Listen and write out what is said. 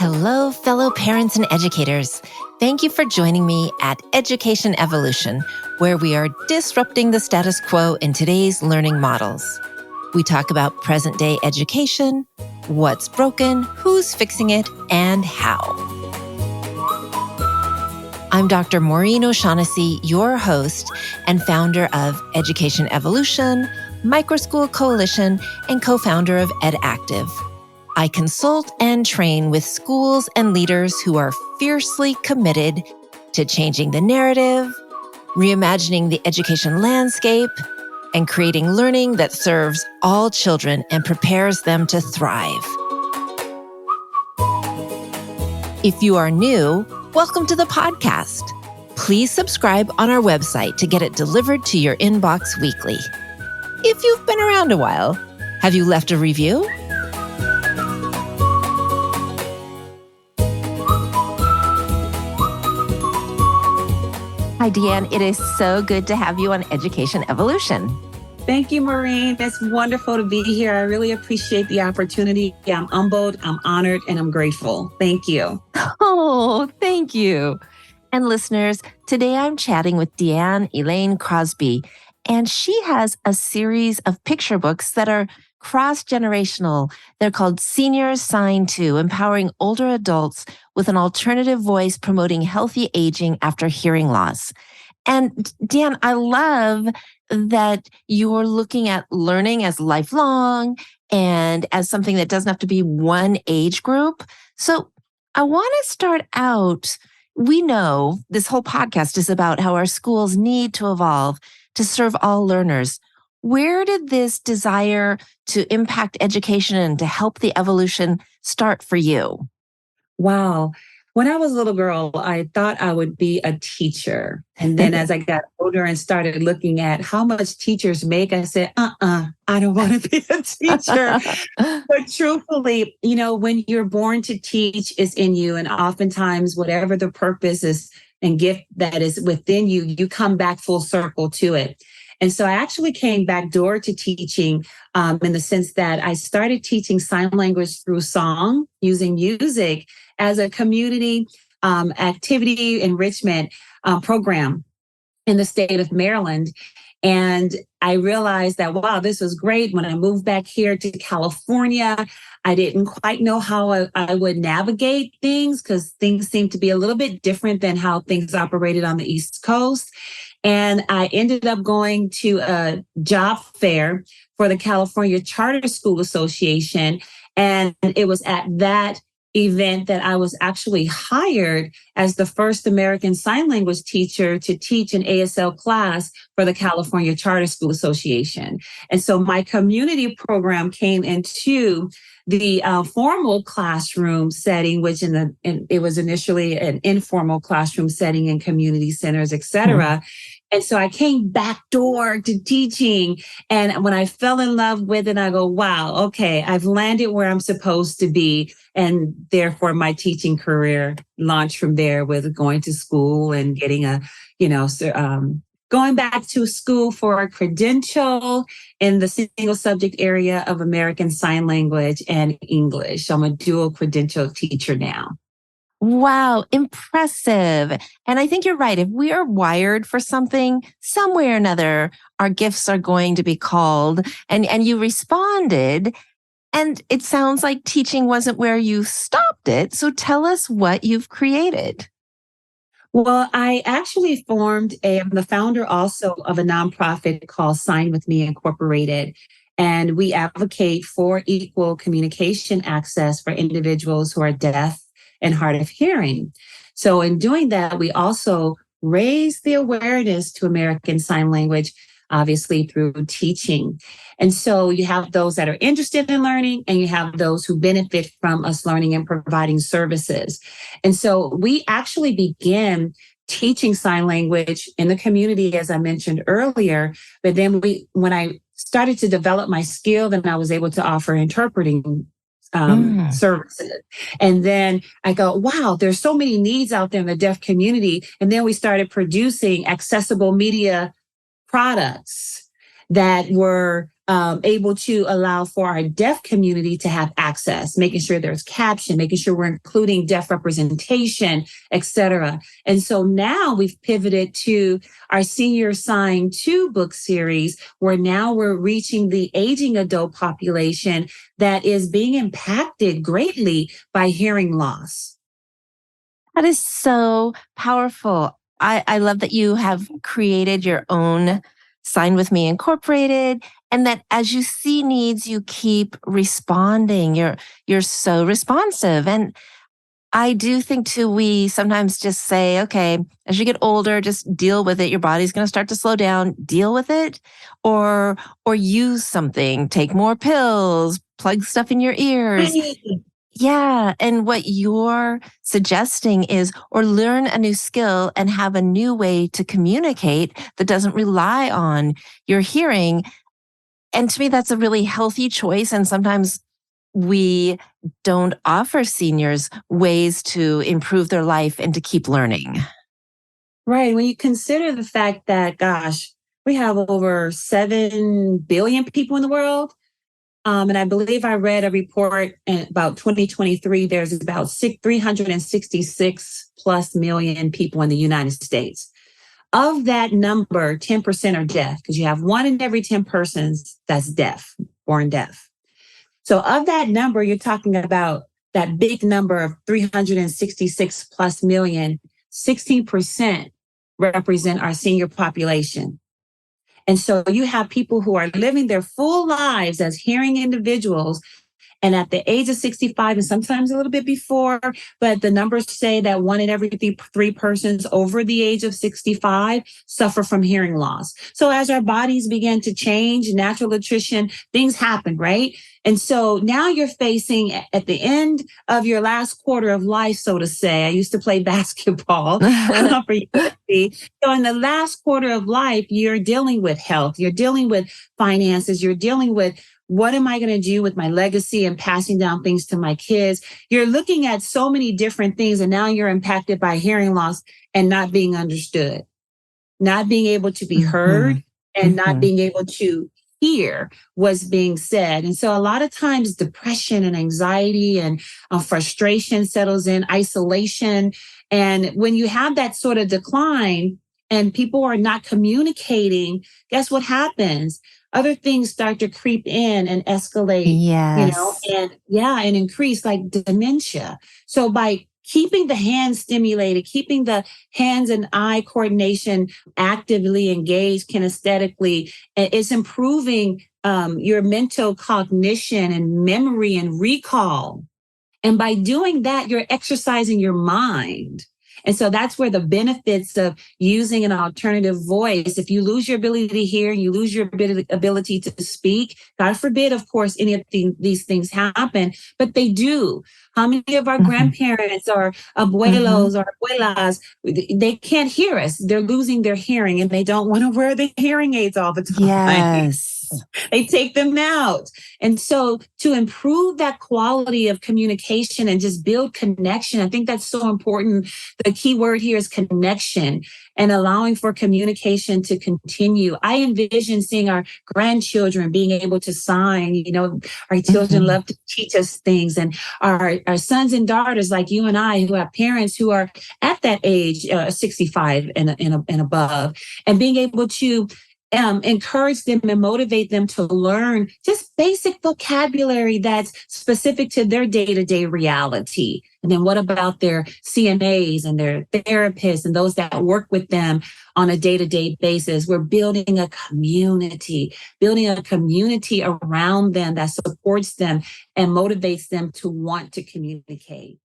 Hello, fellow parents and educators. Thank you for joining me at Education Evolution, where we are disrupting the status quo in today's learning models. We talk about present-day education, what's broken, who's fixing it, and how. I'm Dr. Maureen O'Shaughnessy, your host and founder of Education Evolution, Microschool Coalition, and co-founder of EdActive. I consult and train with schools and leaders who are fiercely committed to changing the narrative, reimagining the education landscape, and creating learning that serves all children and prepares them to thrive. If you are new, welcome to the podcast. Please subscribe on our website to get it delivered to your inbox weekly. If you've been around a while, have you left a review? Hi, Deanne. It is so good to have you on Education Evolution. Thank you, Maureen. It's wonderful to be here. I really appreciate the opportunity. I'm humbled, I'm honored, and I'm grateful. Thank you. Oh, thank you. And listeners, today I'm chatting with Deanne Elaine Crosby, and she has a series of picture books that are cross-generational. They're called Seniors Sign 2, empowering older adults with an alternative voice promoting healthy aging after hearing loss. And Dan, I love that you're looking at learning as lifelong and as something that doesn't have to be one age group. So I want to start out, we know this whole podcast is about how our schools need to evolve to serve all learners. Where did this desire to impact education and to help the evolution start for you? Wow. When I was a little girl, I thought I would be a teacher. And then as I got older and started looking at how much teachers make, I said, I don't want to be a teacher. But truthfully, when you're born to teach, it's in you. And oftentimes, whatever the purpose is and gift that is within you, you come back full circle to it. And so I actually came back door to teaching in the sense that I started teaching sign language through song, using music as a community activity enrichment program in the state of Maryland. And I realized that, wow, this was great. When I moved back here to California, I didn't quite know how I would navigate things because things seemed to be a little bit different than how things operated on the East Coast. And I ended up going to a job fair for the California Charter School Association. And it was at that event that I was actually hired as the first American Sign Language teacher to teach an ASL class for the California Charter School Association. And so my community program came into the formal classroom setting, which it was initially an informal classroom setting in community centers, et cetera. Mm-hmm. And so I came back door to teaching. And when I fell in love with it, I go, wow, okay, I've landed where I'm supposed to be. And therefore, my teaching career launched from there with going to school and getting going back to school for a credential in the single subject area of American Sign Language and English. I'm a dual credential teacher now. Wow, impressive. And I think you're right. If we are wired for something, some way or another, our gifts are going to be called. And you responded. And it sounds like teaching wasn't where you stopped it. So tell us what you've created. Well, I actually I'm the founder also of a nonprofit called Sign With Me Incorporated. And we advocate for equal communication access for individuals who are deaf and hard of hearing. So in doing that, we also raise the awareness to American Sign Language, obviously through teaching. And so you have those that are interested in learning, and you have those who benefit from us learning and providing services. And so we actually begin teaching sign language in the community, as I mentioned earlier. But then when I started to develop my skill, then I was able to offer interpreting Mm. services. And then I go, wow, there's so many needs out there in the deaf community. And then we started producing accessible media products that were able to allow for our deaf community to have access, making sure there's caption, making sure we're including deaf representation, et cetera. And so now we've pivoted to our Senior Sign 2 book series, where now we're reaching the aging adult population that is being impacted greatly by hearing loss. That is so powerful. I love that you have created your own Sign With Me Incorporated, and that as you see needs, you keep responding. You're so responsive. And I do think too, we sometimes just say, okay, as you get older, just deal with it. Your body's going to start to slow down, deal with it, or use something, take more pills, plug stuff in your ears. Right. Yeah. And what you're suggesting is, or learn a new skill and have a new way to communicate that doesn't rely on your hearing. And to me, that's a really healthy choice. And sometimes we don't offer seniors ways to improve their life and to keep learning. Right. When you consider the fact that, gosh, we have over 7 billion people in the world. And I believe I read a report in about 2023, there's about 366 plus million people in the United States. Of that number, 10% are deaf, because you have 1 in every 10 persons that's deaf, born deaf. So of that number, you're talking about that big number of 366 plus million, 16% represent our senior population. And so you have people who are living their full lives as hearing individuals. And at the age of 65, and sometimes a little bit before, but the numbers say that 1 in every 3 persons over the age of 65 suffer from hearing loss. So as our bodies begin to change, natural attrition, things happen, right? And so now you're facing at the end of your last quarter of life, so to say. I used to play basketball for USC. So in the last quarter of life, you're dealing with health, you're dealing with finances, you're dealing with what am I going to do with my legacy and passing down things to my kids? You're looking at so many different things, and now you're impacted by hearing loss and not being understood, not being able to be heard, and not being able to hear what's being said. And so a lot of times depression and anxiety and frustration settles in, isolation. And when you have that sort of decline and people are not communicating, guess what happens? Other things start to creep in and escalate, Yes. and increase, like dementia. So by keeping the hands stimulated, keeping the hands and eye coordination actively engaged kinesthetically, it's improving your mental cognition and memory and recall. And by doing that, you're exercising your mind. And so that's where the benefits of using an alternative voice, if you lose your ability to hear, you lose your ability to speak, God forbid, of course, any of these things happen, but they do. How many of our grandparents or abuelos or abuelas, they can't hear us. They're losing their hearing and they don't want to wear the hearing aids all the time. Yes. They take them out. And so to improve that quality of communication and just build connection, I think that's so important. The key word here is connection and allowing for communication to continue. I envision seeing our grandchildren being able to sign, our children love to teach us things, and our sons and daughters like you and I who have parents who are at that age, 65 and above, and being able to encourage them and motivate them to learn just basic vocabulary that's specific to their day-to-day reality. And then what about their CNAs and their therapists and those that work with them on a day-to-day basis? We're building a community around them that supports them and motivates them to want to communicate.